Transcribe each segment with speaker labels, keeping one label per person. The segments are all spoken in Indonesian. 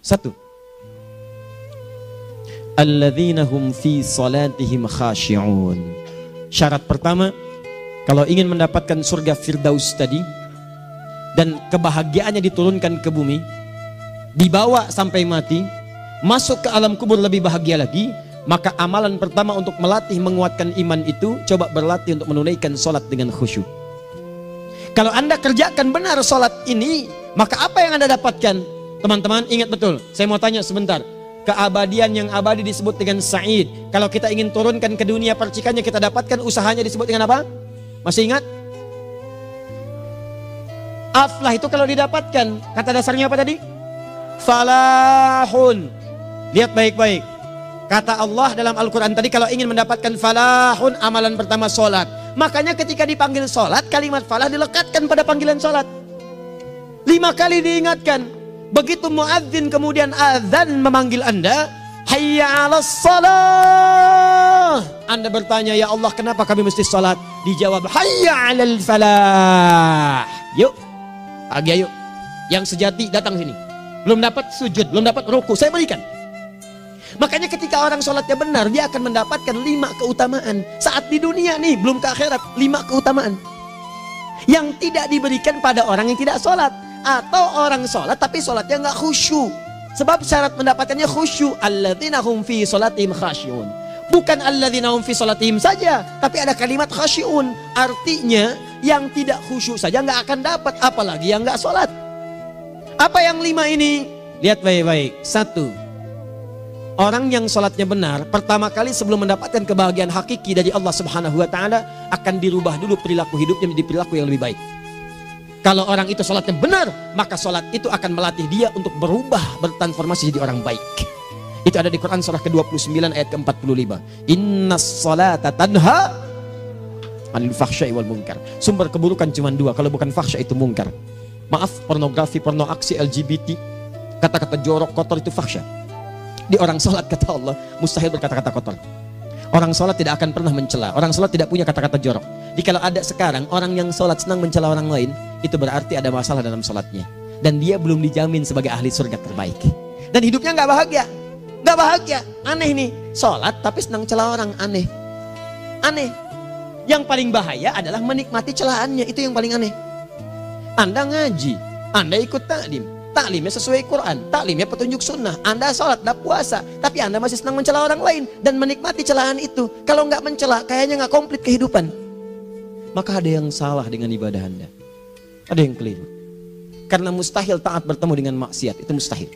Speaker 1: Satu, alladzina hum fi salatihim khashi'un. Syarat pertama, kalau ingin mendapatkan surga Firdaus tadi dan kebahagiaannya diturunkan ke bumi, dibawa sampai mati, masuk ke alam kubur lebih bahagia lagi, maka amalan pertama untuk melatih menguatkan iman itu, coba berlatih untuk menunaikan sholat dengan khusyuk. Kalau Anda kerjakan benar sholat ini, maka apa yang Anda dapatkan? Teman-teman ingat betul, saya mau tanya sebentar. Keabadian yang abadi disebut dengan sa'id. Kalau kita ingin turunkan ke dunia percikannya kita dapatkan, usahanya disebut dengan apa? Masih ingat? Aflah itu kalau didapatkan, kata dasarnya apa tadi? Falahun. Lihat baik-baik. Kata Allah dalam Al-Quran tadi, kalau ingin mendapatkan falahun, amalan pertama sholat. Makanya ketika dipanggil sholat, kalimat falah dilekatkan pada panggilan sholat. 5 kali diingatkan. Begitu muadzin kemudian azan memanggil Anda, hayya 'alas shalah. Anda bertanya, ya Allah kenapa kami mesti sholat? Dijawab, hayya 'alal falah. Yuk, pagi yuk. Yang sejati datang sini. Belum dapat sujud, belum dapat ruku, saya berikan. Makanya ketika orang sholatnya benar, dia akan mendapatkan 5 keutamaan. Saat di dunia nih, belum ke akhirat, 5 keutamaan yang tidak diberikan pada orang yang tidak sholat. Atau orang sholat tapi sholatnya nggak khusyuk. Sebab syarat mendapatkannya khusyuk. Alladzina hum fi sholatihim khasyi'un. Bukan alladzina hum fi sholatihim saja, tapi ada kalimat khasyi'un. Artinya yang tidak khusyuk saja nggak akan dapat, apalagi yang nggak sholat. Apa yang 5 ini? Lihat baik-baik. 1, orang yang sholatnya benar, pertama kali sebelum mendapatkan kebahagiaan hakiki dari Allah Subhanahu wa Ta'ala, akan dirubah dulu perilaku hidupnya menjadi perilaku yang lebih baik. Kalau orang itu sholatnya benar, maka sholat itu akan melatih dia untuk berubah, bertransformasi jadi orang baik. Itu ada di Quran surah ke-29 ayat ke-45. Innas sholata tanha 'anil fahsya'i wal munkar. Sumber keburukan cuma 2, kalau bukan fahsya itu munkar. Maaf, pornografi, porno aksi, LGBT, kata-kata jorok, kotor itu fahsya. Di orang sholat kata Allah, mustahil berkata-kata kotor. Orang sholat tidak akan pernah mencela. Orang sholat tidak punya kata-kata jorok. Jadi kalau ada sekarang orang yang sholat senang mencela orang lain, itu berarti ada masalah dalam sholatnya. Dan dia belum dijamin sebagai ahli surga terbaik. Dan hidupnya nggak bahagia. Nggak bahagia. Aneh nih. Sholat tapi senang celah orang. Aneh. Aneh. Yang paling bahaya adalah menikmati celahannya. Itu yang paling aneh. Anda ngaji. Anda ikut taklim. Taklimnya sesuai Quran. Taklimnya petunjuk sunnah. Anda sholat, Anda puasa. Tapi Anda masih senang mencela orang lain. Dan menikmati celahan itu. Kalau nggak mencela, kayaknya nggak komplit kehidupan. Maka ada yang salah dengan ibadah Anda. Ada yang keliru. Karena mustahil taat bertemu dengan maksiat. Itu mustahil.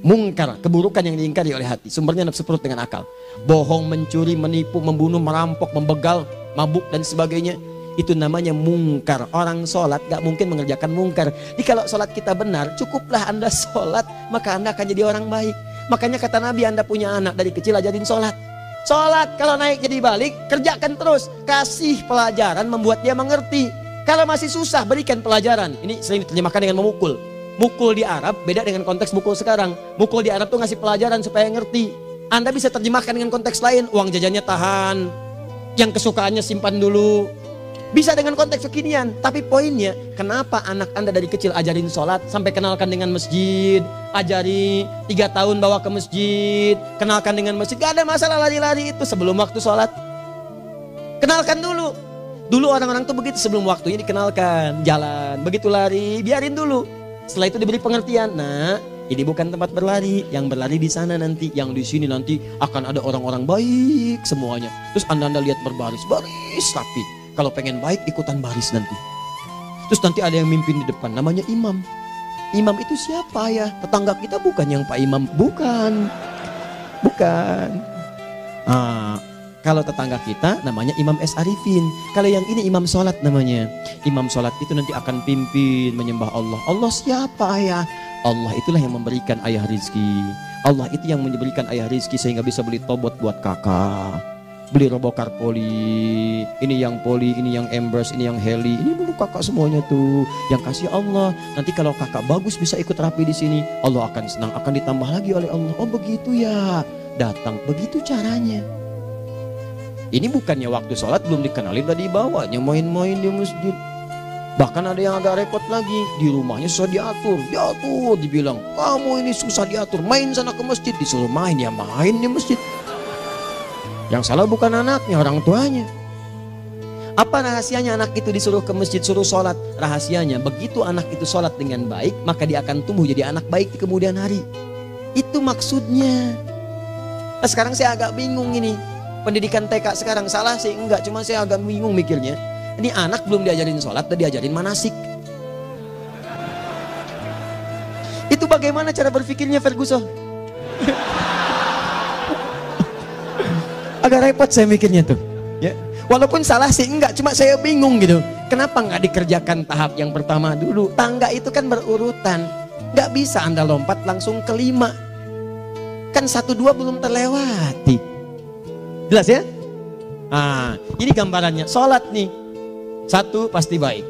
Speaker 1: Mungkar, keburukan yang diingkari oleh hati. Sumbernya nafsu perut dengan akal. Bohong, mencuri, menipu, membunuh, merampok, membegal, mabuk dan sebagainya. Itu namanya mungkar. Orang sholat gak mungkin mengerjakan mungkar. Jadi kalau sholat kita benar, cukuplah Anda sholat, maka Anda akan jadi orang baik. Makanya kata Nabi, Anda punya anak dari kecil ajarin sholat. Sholat kalau naik jadi balik, kerjakan terus. Kasih pelajaran membuat dia mengerti. Kalau masih susah, berikan pelajaran. Ini sering diterjemahkan dengan memukul. Mukul di Arab beda dengan konteks mukul sekarang. Mukul di Arab tuh ngasih pelajaran supaya ngerti. Anda bisa terjemahkan dengan konteks lain. Uang jajannya tahan, yang kesukaannya simpan dulu. Bisa dengan konteks kekinian. Tapi poinnya, kenapa anak Anda dari kecil ajarin sholat, sampai kenalkan dengan masjid, ajari 3 tahun bawa ke masjid, kenalkan dengan masjid. Gak ada masalah lari-lari itu sebelum waktu sholat. Kenalkan dulu. Dulu orang-orang tuh begitu, sebelum waktunya dikenalkan, jalan, begitu lari, biarin dulu. Setelah itu diberi pengertian. Nah, ini bukan tempat berlari, yang berlari di sana nanti, yang di sini nanti akan ada orang-orang baik semuanya. Terus Anda lihat berbaris, baris rapi. Kalau pengen baik ikutan baris nanti. Terus nanti ada yang mimpin di depan, namanya imam. Imam itu siapa ya? Tetangga kita bukan yang Pak Imam, bukan. Bukan. Kalau tetangga kita namanya Imam S. Arifin. Kalau yang ini imam sholat namanya. Imam sholat itu nanti akan pimpin menyembah Allah. Allah siapa ya? Allah itulah yang memberikan ayah rizki. Allah itu yang memberikan ayah rizki sehingga bisa beli tobot buat kakak. Beli robokar poli, ini yang poli, ini yang embers, ini yang heli, ini dulu kakak semuanya tuh. Yang kasih Allah. Nanti kalau kakak bagus bisa ikut rapi di sini, Allah akan senang, akan ditambah lagi oleh Allah. Oh begitu ya, datang, begitu caranya. Ini bukannya waktu sholat belum dikenalin tadi bawanya main-main di masjid. Bahkan ada yang agak repot lagi, di rumahnya susah diatur, dibilang, kamu ini susah diatur, main sana ke masjid, disuruh main, ya main di masjid. Yang salah bukan anaknya, orang tuanya. Apa rahasianya anak itu disuruh ke masjid, suruh sholat? Rahasianya, begitu anak itu sholat dengan baik, maka dia akan tumbuh jadi anak baik di kemudian hari. Itu maksudnya. Nah, sekarang saya agak bingung ini. Pendidikan TK sekarang salah sih? Enggak, cuma saya agak bingung mikirnya. Ini anak belum diajarin sholat, udah diajarin manasik. Itu bagaimana cara berpikirnya Ferguson? Agak repot saya mikirnya tuh. Ya. Walaupun salah sih enggak, cuma saya bingung gitu. Kenapa nggak dikerjakan tahap yang pertama dulu? Tangga itu kan berurutan. Nggak bisa Anda lompat langsung ke 5. Kan 1, 2 belum terlewati. Jelas ya? Nah, ini gambarannya. Sholat nih. 1 pasti baik.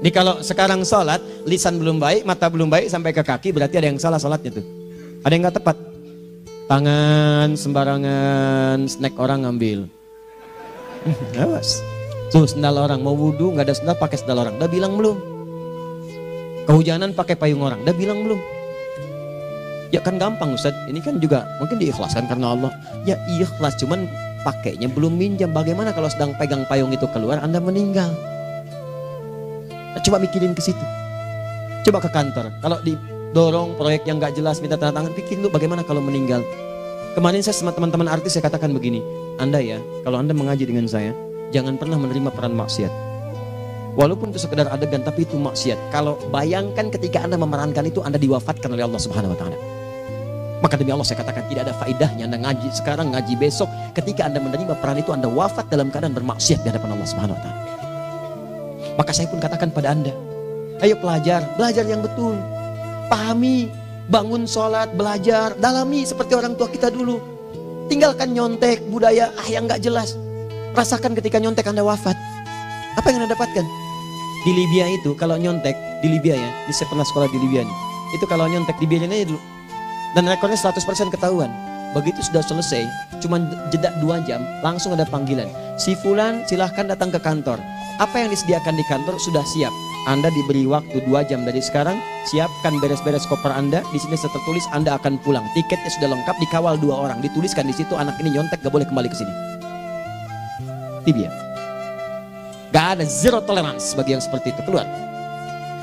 Speaker 1: Ini kalau sekarang sholat, lisan belum baik, mata belum baik, sampai ke kaki, berarti ada yang salah sholatnya tuh. Ada yang nggak tepat. Tangan sembarangan, snack orang ngambil. Awas. Tuh sendal orang, mau wudhu nggak ada sendal, pakai sendal orang. Udah bilang belum? Kehujanan pakai payung orang. Udah bilang belum? Ya kan gampang Ustaz. Ini kan juga mungkin diikhlaskan karena Allah. Ya ikhlas, cuman pakainya belum minjam. Bagaimana kalau sedang pegang payung itu keluar, Anda meninggal? Nah, coba mikirin ke situ. Coba ke kantor. Kalau didorong proyek yang nggak jelas, minta tanda tangan, pikirin dulu bagaimana kalau meninggal. Kemarin saya sama teman-teman artis saya katakan begini, Anda ya, kalau Anda mengaji dengan saya, jangan pernah menerima peran maksiat. Walaupun itu sekedar adegan, tapi itu maksiat. Kalau bayangkan ketika Anda memerankan itu, Anda diwafatkan oleh Allah Subhanahu Wa Taala. Maka demi Allah saya katakan tidak ada faedahnya Anda ngaji sekarang, ngaji besok. Ketika Anda menerima peran itu, Anda wafat dalam keadaan bermaksiat di hadapan Allah Subhanahu Wa Taala. Maka saya pun katakan pada Anda, ayo belajar yang betul, pahami. Bangun sholat, belajar, dalami seperti orang tua kita dulu. Tinggalkan nyontek, budaya yang gak jelas. Rasakan ketika nyontek Anda wafat. Apa yang Anda dapatkan? Di Libya itu, kalau nyontek, di Libya ya, saya pernah sekolah di Libya nih. Itu kalau nyontek, dibiarin aja dulu. Dan rekornya 100% ketahuan. Begitu sudah selesai, cuma jeda 2 jam, langsung ada panggilan. Si Fulan silahkan datang ke kantor. Apa yang disediakan di kantor sudah siap. Anda diberi waktu 2 jam dari sekarang, siapkan beres-beres koper Anda. Di sini tertulis Anda akan pulang. Tiketnya sudah lengkap, dikawal 2 orang. Dituliskan di situ anak ini nyontek, gak boleh kembali ke sini. Libya. Gak ada, zero tolerance bagi yang seperti itu. Keluar.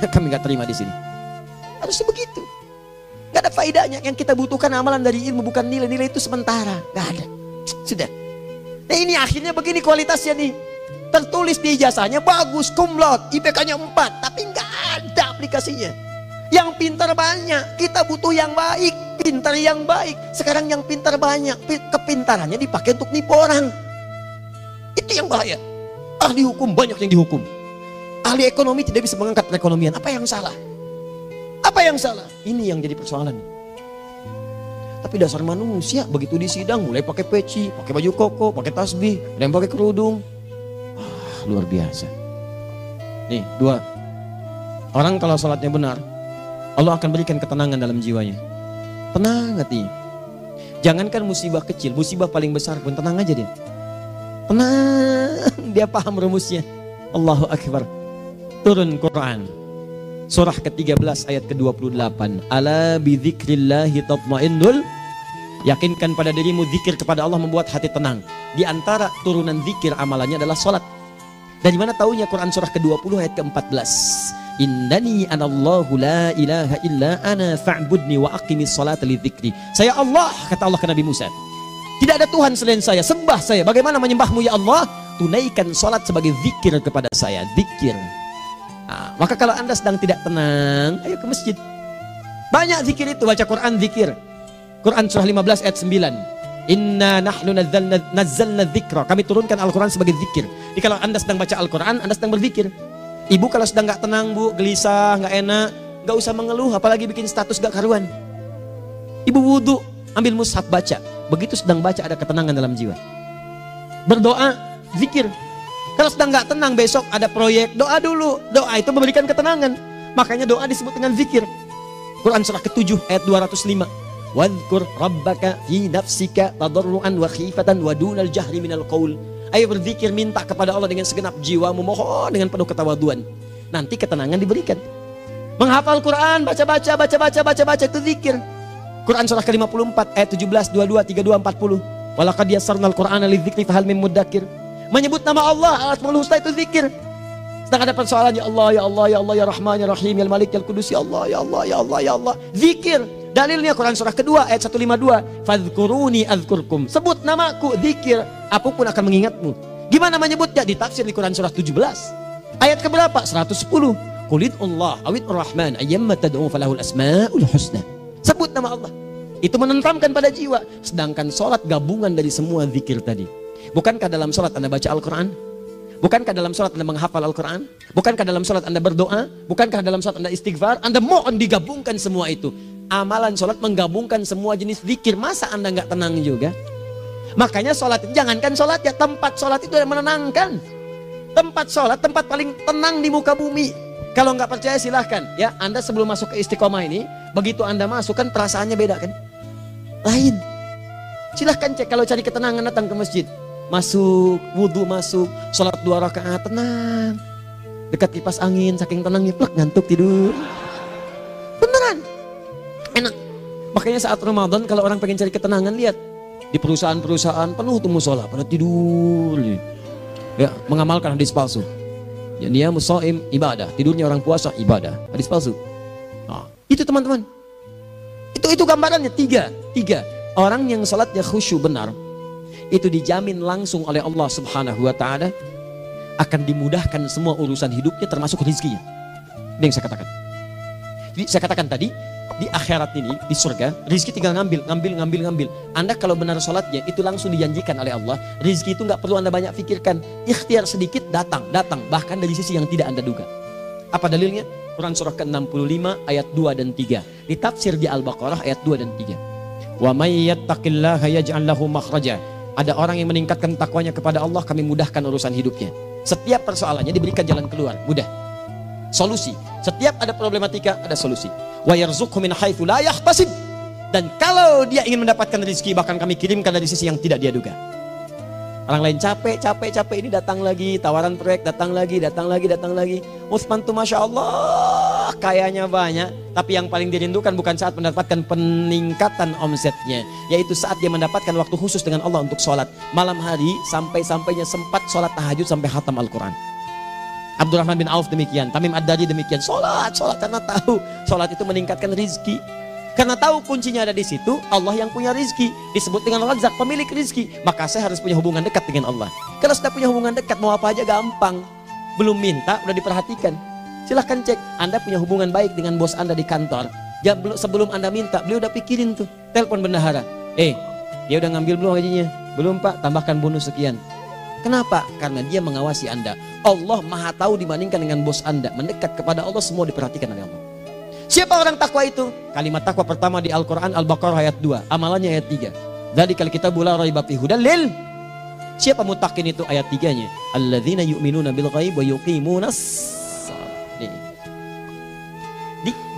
Speaker 1: Kami gak terima di sini. Harusnya begitu. Gak ada faedahnya. Yang kita butuhkan amalan dari ilmu, bukan nilai-nilai itu sementara. Gak ada. Sudah. Nah ini akhirnya begini kualitasnya nih. Tertulis di ijazahnya bagus, cum laude, IPK-nya 4, tapi nggak ada aplikasinya. Yang pintar banyak, kita butuh yang baik, pintar yang baik. Sekarang yang pintar banyak, kepintarannya dipakai untuk nipu orang. Itu yang bahaya. Ahli hukum banyak yang dihukum. Ahli ekonomi tidak bisa mengangkat perekonomian. Apa yang salah? Apa yang salah? Ini yang jadi persoalan. Tapi dasar manusia, begitu di sidang mulai pakai peci, pakai baju koko, pakai tasbih, dan pakai kerudung. Luar biasa. Nih 2. Orang kalau sholatnya benar, Allah akan berikan ketenangan dalam jiwanya. Tenang hati. Jangankan musibah kecil, musibah paling besar pun tenang aja dia. Tenang, dia paham rumusnya. Allahu Akbar. Turun Quran. Surah ke-13 ayat ke-28. Ala bidzikrillahi tatmainnul. Yakinkan pada dirimu, zikir kepada Allah membuat hati tenang. Di antara turunan zikir amalannya adalah sholat. Dari mana taunya? Quran surah ke-20 ayat ke-14. Innani anallahu la ilaha illa ana fa'budni wa aqimis salata li dzikri. Saya Allah, kata Allah ke Nabi Musa. Tidak ada Tuhan selain saya, sembah saya. Bagaimana menyembahmu ya Allah? Tunaikan salat sebagai zikir kepada saya, zikir. Nah, maka kalau Anda sedang tidak tenang, ayo ke masjid. Banyak zikir itu, baca Quran zikir. Quran surah 15 ayat 9. Inna nahnu nazzalna dzikra. Kami turunkan Al-Quran sebagai zikir. Jadi kalau Anda sedang baca Al-Quran, Anda sedang berzikir. Ibu kalau sedang gak tenang, Bu, gelisah, gak enak, gak usah mengeluh, apalagi bikin status gak karuan. Ibu wudhu, ambil mushaf baca. Begitu sedang baca ada ketenangan dalam jiwa. Berdoa, zikir. Kalau sedang gak tenang, besok ada proyek, doa dulu. Doa itu memberikan ketenangan. Makanya doa disebut dengan zikir. Quran surah ke-7 ayat 205. Wadhkur rabbaka fi nafsika tadarruan wa khifatan wa dunal jahri minal qaul. Ayo berzikir, minta kepada Allah dengan segenap jiwamu, mohon dengan penuh ketawaduan. nanti ketenangan diberikan. Menghafal Quran, baca itu zikir. Quran surah ke-54 ayat 17, 22, 32, 40. Walaqad yassarnal Qur'ana lidzikri fahal mim mudzakir. Menyebut nama Allah, Al-Asmaul Husna itu zikir. Sedang ada persoalan, ya Allah, ya Allah, ya Allah, ya Rahman, ya Rahim, ya Malik, ya Qudus, ya Allah, ya Allah, ya Allah, ya Allah. Zikir. Dalilnya Quran surah kedua ayat 152. Fadhkuruni adzkurkum. Sebut namaku, zikir. Aku pun akan mengingatmu. Gimana menyebutnya? Ditafsir di Quran surah 17. Ayat keberapa? 110. Qulidullah awid rahman ayyamma tad'u falahul asmaul husna. Sebut nama Allah. Itu menenteramkan pada jiwa. Sedangkan sholat gabungan dari semua zikir tadi. Bukankah dalam sholat Anda baca Al-Quran? Bukankah dalam sholat Anda menghafal Al-Quran? Bukankah dalam sholat Anda berdoa? Bukankah dalam sholat Anda istighfar? Anda mohon digabungkan semua itu. Amalan sholat menggabungkan semua jenis zikir. Masa Anda nggak tenang juga? Makanya sholat, jangankan sholat ya, tempat sholat itu yang menenangkan. Tempat sholat, tempat paling tenang di muka bumi. Kalau nggak percaya silahkan ya, Anda sebelum masuk ke Istiqomah ini, begitu Anda masuk kan perasaannya beda kan? Lain. Silahkan cek, kalau cari ketenangan datang ke masjid. Masuk, wudhu masuk, sholat 2 rakaat, tenang. Dekat kipas angin, saking tenangnya, plek, ngantuk tidur. Beneran. Enak. Makanya saat Ramadan kalau orang pengen cari ketenangan, lihat. Di perusahaan-perusahaan penuh tuh musola, pada tidur. Ya, mengamalkan hadis palsu. Ya, dia musoim ibadah, tidurnya orang puasa ibadah, hadis palsu. Nah, itu teman-teman. Itu gambarannya tiga. Orang yang salatnya khusyuk benar, itu dijamin langsung oleh Allah Subhanahu wa taala akan dimudahkan semua urusan hidupnya termasuk rezekinya. Ini yang saya katakan. Jadi saya katakan tadi, di akhirat ini, di surga, rezeki tinggal ngambil. Anda kalau benar salatnya, itu langsung dijanjikan oleh Allah. Rezeki itu nggak perlu Anda banyak pikirkan. Ikhtiar sedikit datang, bahkan dari sisi yang tidak Anda duga. Apa dalilnya? Quran surah ke-65 ayat 2 dan 3. Ditafsir di Al-Baqarah ayat 2 dan 3. Wa may yattaqillaha yaj'al lahu makhraja. Ada orang yang meningkatkan takwanya kepada Allah, kami mudahkan urusan hidupnya. Setiap persoalannya diberikan jalan keluar, mudah. Solusi. Setiap ada problematika, ada solusi. Wa yarzuqhu min haitsu la yahtasib. Dan kalau dia ingin mendapatkan rezeki, bahkan kami kirimkan dari sisi yang tidak dia duga. Orang lain capek ini datang lagi, tawaran proyek datang lagi. Utsman tuh Masya Allah kayanya banyak, tapi yang paling dirindukan bukan saat mendapatkan peningkatan omsetnya, yaitu saat dia mendapatkan waktu khusus dengan Allah untuk sholat malam hari, sampai-sampainya sempat sholat tahajud sampai khatam Al-Quran. Abdurrahman bin Auf demikian, Tamim Ad-Dari demikian, sholat karena tahu sholat itu meningkatkan rizki. Karena tahu kuncinya ada di situ, Allah yang punya rizki, disebut dengan Razzaq, pemilik rizki. Maka saya harus punya hubungan dekat dengan Allah. Kalau sudah punya hubungan dekat, mau apa aja gampang. Belum minta, udah diperhatikan. Silahkan cek, Anda punya hubungan baik dengan bos Anda di kantor. Ya, sebelum Anda minta, beliau udah pikirin tuh, telepon bendahara. Dia udah ngambil belum gajinya? Belum Pak, tambahkan bonus sekian. Kenapa? Karena dia mengawasi Anda. Allah maha tahu dibandingkan dengan bos Anda. Mendekat kepada Allah, semua diperhatikan oleh Allah. Siapa orang takwa itu? Kalimat takwa pertama di Al-Quran Al-Baqarah ayat 2, amalannya ayat 3. Dzalikal kitabu la raiba fihi hudal lil. Siapa muttaqin itu ayat 3-nya? Alladzina yu'minuna bil ghaib wa yuqimunas shalah.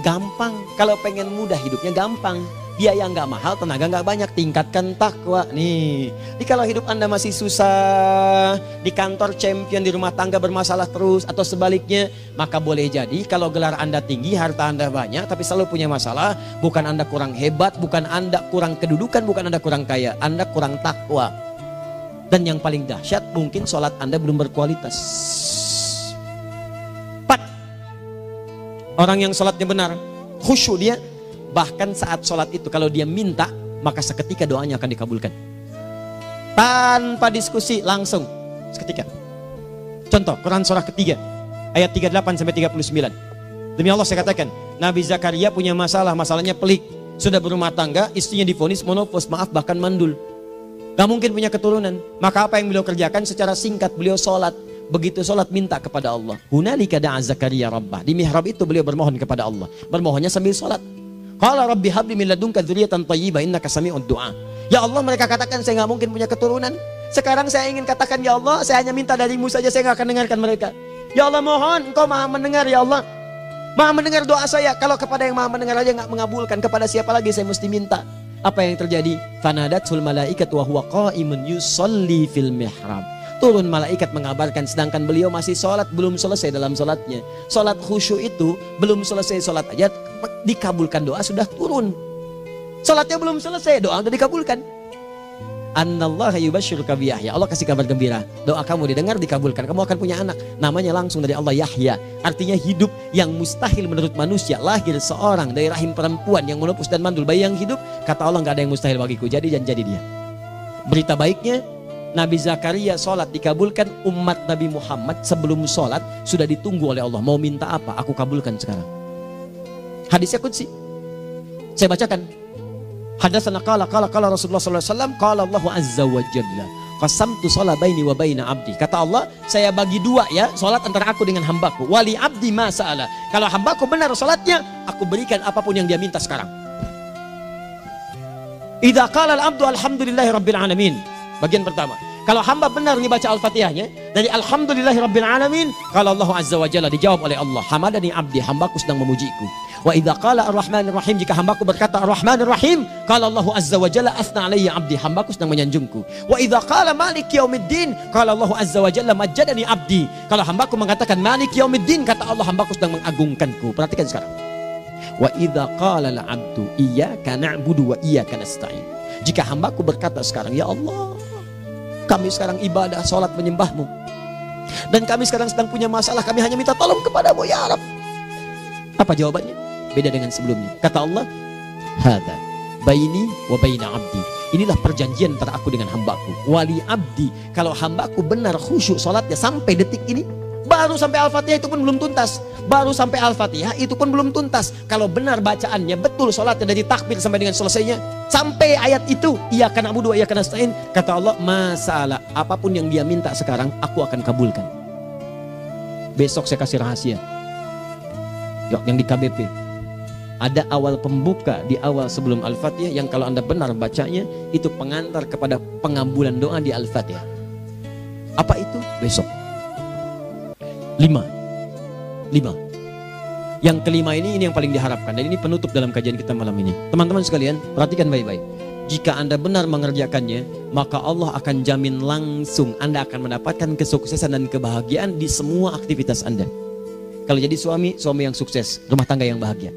Speaker 1: Gampang, kalau pengen mudah hidupnya gampang. Biaya nggak mahal, tenaga nggak banyak, tingkatkan takwa nih. Jadi kalau hidup Anda masih susah, di kantor champion, di rumah tangga bermasalah terus, atau sebaliknya, maka boleh jadi kalau gelar Anda tinggi, harta Anda banyak, tapi selalu punya masalah, bukan Anda kurang hebat, bukan Anda kurang kedudukan, bukan Anda kurang kaya, Anda kurang takwa. Dan yang paling dahsyat, mungkin sholat Anda belum berkualitas. 4. Orang yang sholatnya benar, khusyuk dia, bahkan saat sholat itu kalau dia minta, maka seketika doanya akan dikabulkan. Tanpa diskusi, langsung seketika. Contoh, Quran surah ketiga ayat 38-39. Demi Allah saya katakan, Nabi Zakaria punya masalahnya pelik. Sudah berumah tangga, istrinya divonis monopos, maaf bahkan mandul. Gak mungkin punya keturunan. Maka apa yang beliau kerjakan? Secara singkat beliau sholat. Begitu sholat minta kepada Allah. Hunalika da'a Zakaria rabbah. Di mihrab itu beliau bermohon kepada Allah. Bermohonnya sambil sholat. Qala rabbi habli min ladunka dzurriyyatan thayyibah innaka sami'ud du'a. Ya Allah, mereka katakan saya nggak mungkin punya keturunan. Sekarang saya ingin katakan, ya Allah, saya hanya minta darimu saja, saya nggak akan dengarkan mereka. Ya Allah, mohon engkau maha mendengar, ya Allah. Maha mendengar doa saya. Kalau kepada yang maha mendengar aja nggak mengabulkan, kepada siapa lagi saya mesti minta? Apa yang terjadi? Fanadatul malaikatu wa huwa qa'imun yusalli fil mihrab. turun malaikat mengabarkan, sedangkan beliau masih sholat, belum selesai dalam sholatnya. Sholat khusyuk itu belum selesai sholat aja dikabulkan, doa sudah turun. Sholatnya belum selesai, doa sudah dikabulkan. Annallaha yubashshiruka bi Yahya. Allah kasih kabar gembira, doa kamu didengar, dikabulkan, kamu akan punya anak, namanya langsung dari Allah Yahya. Artinya hidup yang mustahil menurut manusia, lahir seorang dari rahim perempuan yang menepus dan mandul, bayi yang hidup, kata Allah nggak ada yang mustahil bagiku, jadi dan jadi dia. Berita baiknya, Nabi Zakaria sholat dikabulkan. Umat Nabi Muhammad sebelum sholat sudah ditunggu oleh Allah, mau minta apa aku kabulkan sekarang. Hadisnya qudsi, saya bacakan. Hadatsana qala Rasulullah sallallahu alaihi wasallam, qala Allahu azza wa jalla, qasamtu shalah baini wa baina abdi. Kata Allah, saya bagi dua ya salat antara aku dengan hambaku. Wali abdi ma sa'ala. Kalau hambaku benar salatnya, aku berikan apapun yang dia minta sekarang. Idza qala al-abdu alhamdulillahi rabbil alamin. Bagian pertama, kalau hamba benar nih baca Al-Fatihahnya dari alhamdulillahi rabbil alamin, kalau Allah azza wa jalla dijawab oleh Allah, hamadani abdi, hambaku sedang memujiku. Wa idza qala ar-rahmanir rahim, jika hambaku berkata ar-rahmanir rahim, qala Allah azza wa jalla athna alayya abdi, hambaku sedang menyanjungku. Wa idza qala maliki yaumiddin, qala Allah azza wa jalla majjadani abdi, kalau hambaku mengatakan maliki yaumiddin, kata Allah hambaku sedang mengagungkanku. Perhatikan sekarang. Wa idza qala al-abdu iyyaka na'budu wa iyyaka nasta'in, jika hambaku berkata sekarang, ya Allah, kami sekarang ibadah, sholat menyembahmu, dan kami sekarang sedang punya masalah, kami hanya minta tolong kepadamu ya Rabb. Apa jawabannya? Beda dengan sebelumnya. Kata Allah, hadza baini wa baina abdi, inilah perjanjian antara aku dengan hambaku. Wali abdi, kalau hambaku benar khusyuk sholatnya sampai detik ini, baru sampai Al-Fatihah itu pun belum tuntas, baru sampai Al-Fatihah itu pun belum tuntas. Kalau benar bacaannya betul, sholatnya dari takbir sampai dengan selesainya, sampai ayat itu, iyyaka na'budu wa iyyaka nasta'in, kata Allah, masalah apapun yang dia minta sekarang aku akan kabulkan. Besok saya kasih rahasia yang di KBP. Ada awal pembuka di awal sebelum Al-Fatihah yang kalau Anda benar bacanya, itu pengantar kepada pengabulan doa di Al-Fatihah. Apa itu? Besok. 5. Yang kelima ini yang paling diharapkan, dan ini penutup dalam kajian kita malam ini. Teman-teman sekalian, perhatikan baik-baik. Jika Anda benar mengerjakannya, maka Allah akan jamin langsung Anda akan mendapatkan kesuksesan dan kebahagiaan di semua aktivitas Anda. Kalau jadi suami yang sukses, rumah tangga yang bahagia.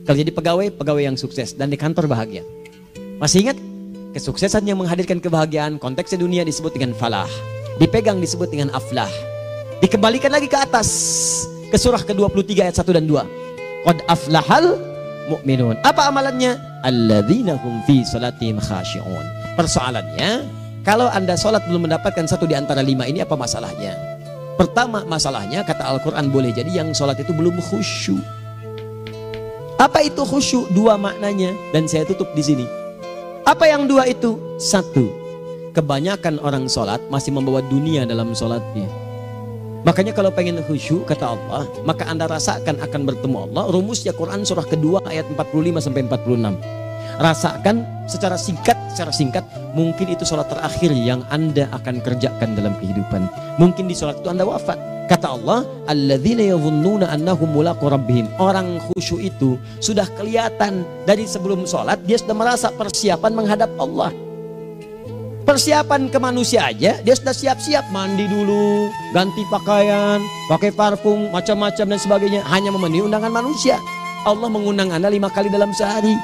Speaker 1: Kalau jadi pegawai yang sukses, dan di kantor bahagia. Masih ingat? Kesuksesan yang menghadirkan kebahagiaan, konteksnya dunia disebut dengan falah, dipegang disebut dengan aflah. Dikembalikan lagi ke atas, ke surah ke-23 ayat 1 dan 2. Qad aflahal mu'minun. Apa amalannya? Alladzina hum fi salatihim khashi'un. Persoalannya, kalau Anda sholat belum mendapatkan satu di antara 5 ini, apa masalahnya? Pertama masalahnya, kata Al-Quran, boleh jadi yang sholat itu belum khusyuk. Apa itu khusyuk? 2 maknanya, dan saya tutup di sini. Apa yang 2 itu? 1, kebanyakan orang sholat masih membawa dunia dalam sholatnya. Makanya kalau pengen khusyuk, kata Allah, maka Anda rasakan akan bertemu Allah. Rumusnya Quran surah kedua ayat 45 sampai 46. Rasakan secara singkat, mungkin itu sholat terakhir yang Anda akan kerjakan dalam kehidupan. Mungkin di sholat itu Anda wafat. Kata Allah, alladzina yadhunnuna annahum mulaqu rabbihim. Orang khusyuk itu sudah kelihatan dari sebelum sholat, dia sudah merasa persiapan menghadap Allah. Persiapan ke manusia aja, dia sudah siap-siap, mandi dulu, ganti pakaian, pakai parfum, macam-macam dan sebagainya, hanya memenuhi undangan manusia. Allah mengundang Anda 5 kali dalam sehari.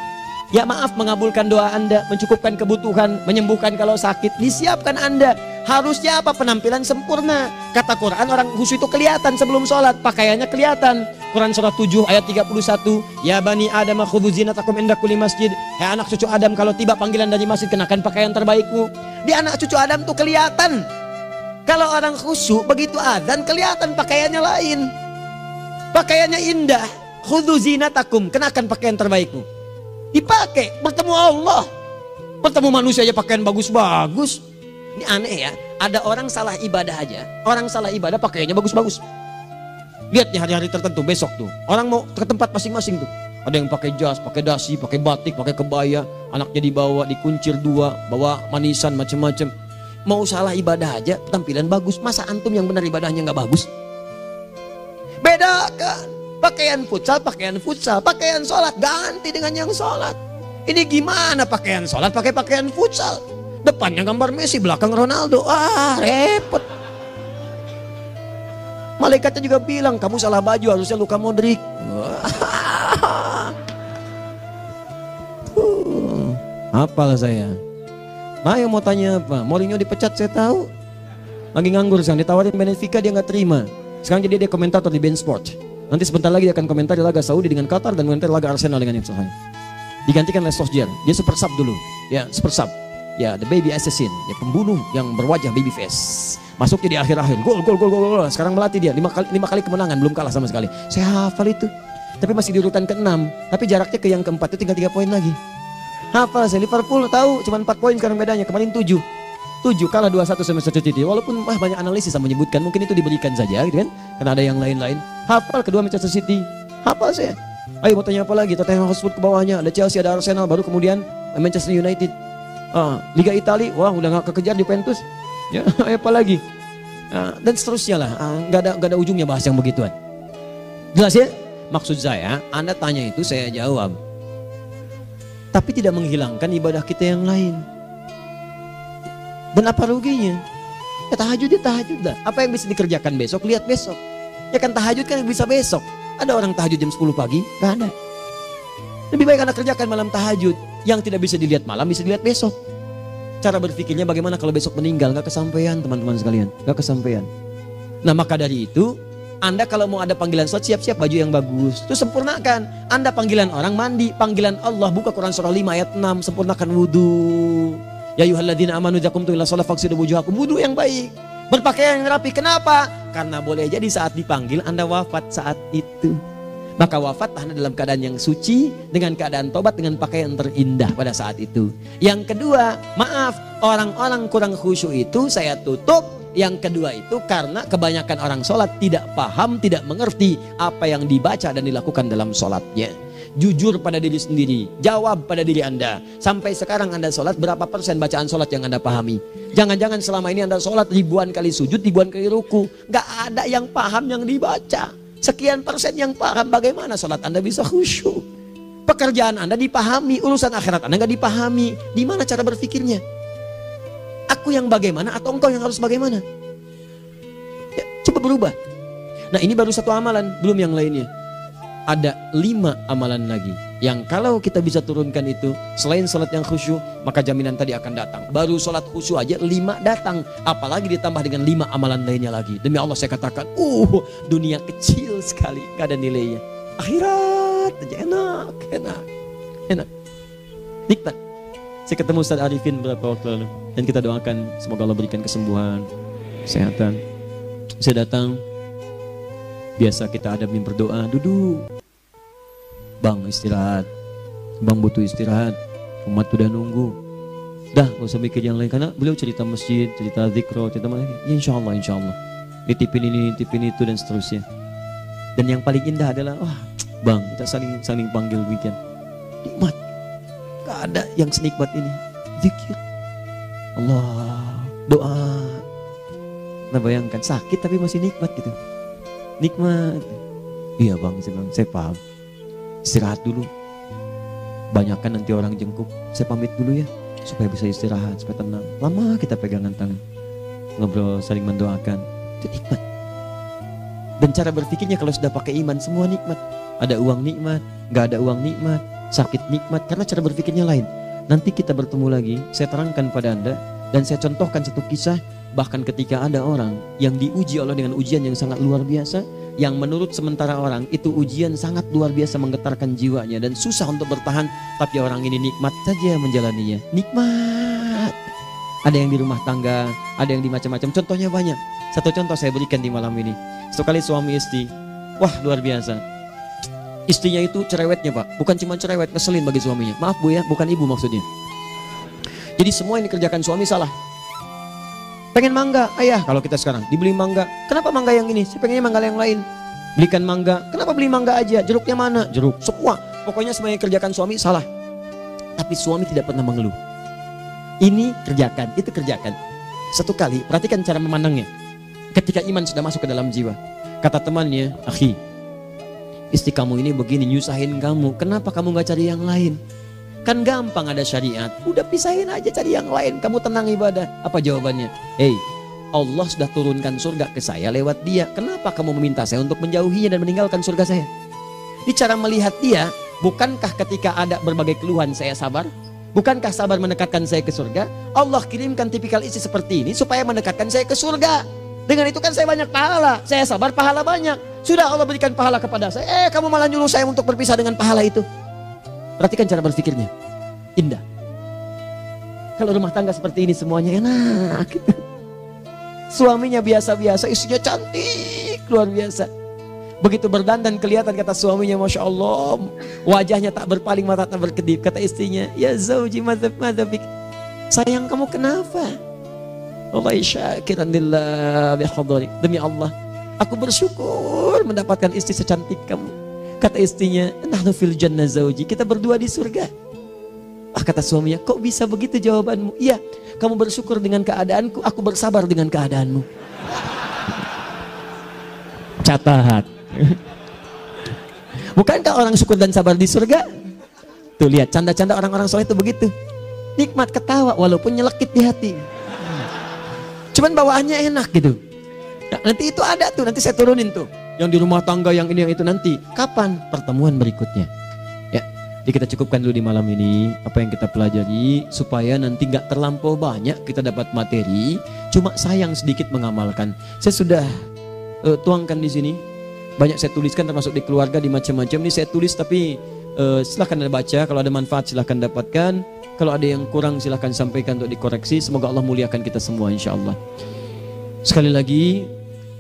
Speaker 1: Ya maaf, mengabulkan doa Anda, mencukupkan kebutuhan, menyembuhkan kalau sakit, disiapkan Anda. Harusnya apa? Penampilan sempurna. Kata Quran, orang khusyuk itu kelihatan sebelum sholat, pakaiannya kelihatan. Quran surah 7 ayat 31, ya bani Adam khudhu zinatakum inda kulli masjid. Hai anak cucu Adam, kalau tiba panggilan dari masjid, kenakan pakaian terbaikmu. Di anak cucu Adam tuh kelihatan. Kalau orang khusyuk, begitu azan kelihatan pakaiannya lain. Pakaiannya indah. Khudhu zinatakum, kenakan pakaian terbaikmu. Dipakai, bertemu Allah. Bertemu manusia aja pakaian bagus-bagus. Ini aneh ya, ada orang salah ibadah aja. Orang salah ibadah pakaiannya bagus-bagus. Lihat nih hari-hari tertentu, besok tuh orang mau ke tempat masing-masing tuh. Ada yang pakai jas, pakai dasi, pakai batik, pakai kebaya. Anaknya dibawa, dikuncir 2, bawa manisan macam-macam. Mau salah ibadah aja, tampilan bagus. Masa antum yang benar ibadahnya nggak bagus? Bedakan. Pakaian futsal, pakaian sholat ganti dengan yang sholat. Ini gimana pakaian sholat pakai pakaian futsal? Depannya gambar Messi, belakang Ronaldo. Repot. Malaikatnya juga bilang, kamu salah baju, harusnya Luka Modric. Hafal saya. Ayo mau tanya apa? Mourinho dipecat saya tahu. Lagi nganggur sekarang, ditawarin Benfica dia nggak terima. Sekarang jadi dia komentator di BeIN Sport. Nanti sebentar lagi dia akan komentar di laga Saudi dengan Qatar dan komentar laga Arsenal dengan Ipswich. Digantikan oleh Solskjaer. Dia super sub dulu. Ya, super sub. Ya, the baby assassin, ya pembunuh yang berwajah baby face. Masuknya di akhir-akhir, gol. Sekarang melatih dia 5 kali kemenangan, belum kalah sama sekali. Saya hafal itu. Tapi masih di urutan ke-6, tapi jaraknya ke yang ke-4 itu tinggal 3 poin lagi. Hafal saya, Liverpool tahu cuma 4 poin sekarang bedanya, kemarin 7 kalah 2-1 sama Manchester City. Walaupun banyak analisis yang menyebutkan mungkin itu diberikan saja gitu kan, karena ada yang lain-lain. Hafal kedua Manchester City, hafal saya. Ayo mau tanya apa lagi? Tottenham Hotspur ke bawahnya, ada Chelsea, ada Arsenal, baru kemudian Manchester United. Liga Italia, wah udah gak kekejar Juventus. Ya, apa lagi? Dan seterusnya lah. Gak ada ujungnya bahas yang begituan. Jelas ya? Maksud saya, Anda tanya itu saya jawab. Tapi tidak menghilangkan ibadah kita yang lain. Dan apa ruginya? Ya tahajud lah. Apa yang bisa dikerjakan besok, lihat besok. Ya kan tahajud kan bisa besok. Ada orang tahajud jam 10 pagi? Gak ada. Lebih baik Anda kerjakan malam tahajud. Yang tidak bisa dilihat malam bisa dilihat besok. Cara berpikirnya bagaimana kalau besok meninggal, gak kesampaian teman-teman sekalian, gak kesampaian. Nah maka dari itu, Anda kalau mau ada panggilan sholat, siap-siap baju yang bagus, itu sempurnakan. Anda panggilan orang mandi, panggilan Allah, buka Quran surah 5 ayat 6, sempurnakan wudu. Ya ayyuhalladzina amanu idza qumtum ila shalah faghsilu wujuhakum, wudu yang baik, berpakaian yang rapi. Kenapa? Karena boleh jadi saat dipanggil Anda wafat saat itu. Maka wafat Anda dalam keadaan yang suci, dengan keadaan tobat, dengan pakaian terindah pada saat itu. Yang kedua, maaf, orang-orang kurang khusyuk itu saya tutup. Yang kedua itu karena kebanyakan orang sholat tidak paham, tidak mengerti apa yang dibaca dan dilakukan dalam sholatnya. Jujur pada diri sendiri, jawab pada diri Anda. Sampai sekarang Anda sholat, berapa persen bacaan sholat yang Anda pahami? Jangan-jangan selama ini Anda sholat ribuan kali sujud, ribuan kali ruku, gak ada yang paham yang dibaca. Sekian persen yang paham, bagaimana sholat Anda bisa khusyuk? Pekerjaan Anda dipahami, urusan akhirat Anda gak dipahami. Di mana cara berpikirnya? Aku yang bagaimana atau engkau yang harus bagaimana? Ya, coba berubah. Nah ini baru satu amalan, belum yang lainnya. Ada 5 amalan lagi yang kalau kita bisa turunkan itu, selain sholat yang khusyuk, maka jaminan tadi akan datang. Baru sholat khusyuk aja 5 datang, apalagi ditambah dengan 5 amalan lainnya lagi. Demi Allah saya katakan, dunia kecil sekali, gak ada nilainya. Akhirat aja enak, nikmat. Saya ketemu Ustaz Arifin beberapa waktu lalu, dan kita doakan semoga Allah berikan kesembuhan, kesehatan. Saya datang, biasa kita adamin berdoa, duduk. Bang istirahat, bang butuh istirahat, umat udah nunggu. Dah gak usah mikir yang lain, karena beliau cerita masjid, cerita zikro, cerita mana. Ya insya Allah. Nitipin ini, nitipin itu dan seterusnya. Dan yang paling indah adalah, bang kita saling panggil weekend. Nikmat, gak ada yang senikmat ini. Zikir, Allah, doa. Nah bayangkan sakit tapi masih nikmat gitu. Nikmat. Iya bang, saya paham. Istirahat dulu. Banyakkan nanti orang jengkuk. Saya pamit dulu ya, supaya bisa istirahat, supaya tenang. Lama kita pegangan tangan, ngobrol, saling mendoakan. Itu nikmat. Dan cara berpikirnya kalau sudah pakai iman, semua nikmat. Ada uang nikmat, gak ada uang nikmat, sakit nikmat. Karena cara berpikirnya lain. Nanti kita bertemu lagi, saya terangkan pada Anda. Dan saya contohkan satu kisah. Bahkan ketika ada orang yang diuji Allah dengan ujian yang sangat luar biasa, yang menurut sementara orang itu ujian sangat luar biasa menggetarkan jiwanya dan susah untuk bertahan, tapi orang ini nikmat saja menjalaninya. Nikmat. Ada yang di rumah tangga, ada yang di macam-macam. Contohnya banyak. Satu contoh saya berikan di malam ini. Satu kali suami istri, wah luar biasa. Istrinya itu cerewetnya Pak, bukan cuma cerewet, ngeselin bagi suaminya. Maaf Bu ya, bukan ibu maksudnya. Jadi semua yang dikerjakan suami salah. Pengen mangga, ayah kalau kita sekarang dibeli mangga. Kenapa mangga yang ini? Saya pengennya mangga yang lain. Belikan mangga. Kenapa beli mangga aja? Jeruknya mana? Jeruk. Semua. Pokoknya semua yang kerjakan suami salah. Tapi suami tidak pernah mengeluh. Ini kerjakan, itu kerjakan. Satu kali, perhatikan cara memandangnya. Ketika iman sudah masuk ke dalam jiwa. Kata temannya, akhi, istri kamu ini begini, nyusahin kamu. Kenapa kamu gak cari yang lain? Kan gampang ada syariat. Udah pisahin aja cari yang lain. Kamu tenang ibadah. Apa jawabannya? Hey, Allah sudah turunkan surga ke saya lewat dia. Kenapa kamu meminta saya untuk menjauhinya dan meninggalkan surga saya? Ini cara melihat dia. Bukankah ketika ada berbagai keluhan saya sabar? Bukankah sabar mendekatkan saya ke surga? Allah kirimkan tipikal istri seperti ini supaya mendekatkan saya ke surga. Dengan itu kan saya banyak pahala. Saya sabar, pahala banyak. Sudah Allah berikan pahala kepada saya. Kamu malah nyuruh saya untuk berpisah dengan pahala itu. Perhatikan cara berpikirnya. Indah. Kalau rumah tangga seperti ini semuanya enak gitu. Suaminya biasa-biasa, istrinya cantik, luar biasa. Begitu berdandan kelihatan kata suaminya, Masya Allah, wajahnya tak berpaling, mata tak berkedip. Kata istrinya, ya zauji madzabik, sayang kamu kenapa? Wallahi syakiran lillah bihadari. Demi Allah, aku bersyukur mendapatkan istri secantik kamu. Kata istrinya, nahnu fil jannah zauji, kita berdua di surga. Kata suaminya, kok bisa begitu jawabanmu? Iya, kamu bersyukur dengan keadaanku, aku bersabar dengan keadaanmu. Catat. Bukankah orang syukur dan sabar di surga? Tuh lihat, canda-canda orang-orang soleh itu begitu. Nikmat ketawa walaupun nyelekit di hati. Cuman bawaannya enak gitu. Nah, nanti itu ada tuh, nanti saya turunin tuh. Yang di rumah tangga, yang ini, yang itu nanti. Kapan? Pertemuan berikutnya. Ya, jadi kita cukupkan dulu di malam ini apa yang kita pelajari supaya nanti nggak terlampau banyak kita dapat materi. Cuma sayang sedikit mengamalkan. Saya sudah tuangkan di sini. Banyak saya tuliskan termasuk di keluarga, di macam-macam. Ini saya tulis tapi silahkan Anda baca. Kalau ada manfaat silahkan dapatkan. Kalau ada yang kurang silahkan sampaikan untuk dikoreksi. Semoga Allah muliakan kita semua insya Allah. Sekali lagi,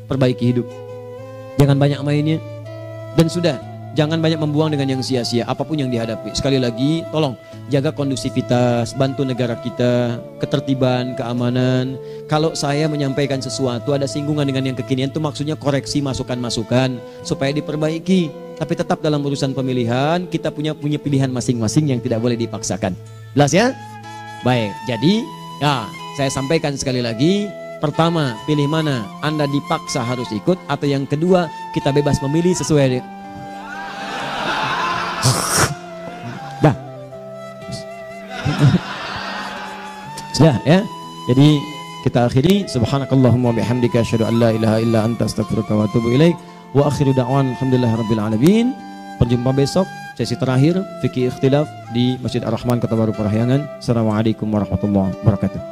Speaker 1: perbaiki hidup. Jangan banyak mainnya. Dan sudah, jangan banyak membuang dengan yang sia-sia apapun yang dihadapi. Sekali lagi, tolong jaga kondusivitas, bantu negara kita, ketertiban, keamanan. Kalau saya menyampaikan sesuatu ada singgungan dengan yang kekinian, itu maksudnya koreksi masukan-masukan supaya diperbaiki. Tapi tetap dalam urusan pemilihan kita punya pilihan masing-masing yang tidak boleh dipaksakan. Jelas ya? Baik, jadi ya saya sampaikan sekali lagi. Pertama, pilih mana? Anda dipaksa harus ikut, atau yang kedua, kita bebas memilih sesuai. Dah. Sudah ya. Jadi kita akhiri. Subhanakallahumma bihamdika asyhadu an la ilaha illa anta astaghfiruka wa atubu ilaik. Wa akhiru da'wan alhamdulillahirabbil alamin. Berjumpa besok sesi terakhir fikih ikhtilaf di Masjid Ar-Rahman Kota Baru Parahyangan. Assalamualaikum warahmatullahi wabarakatuh.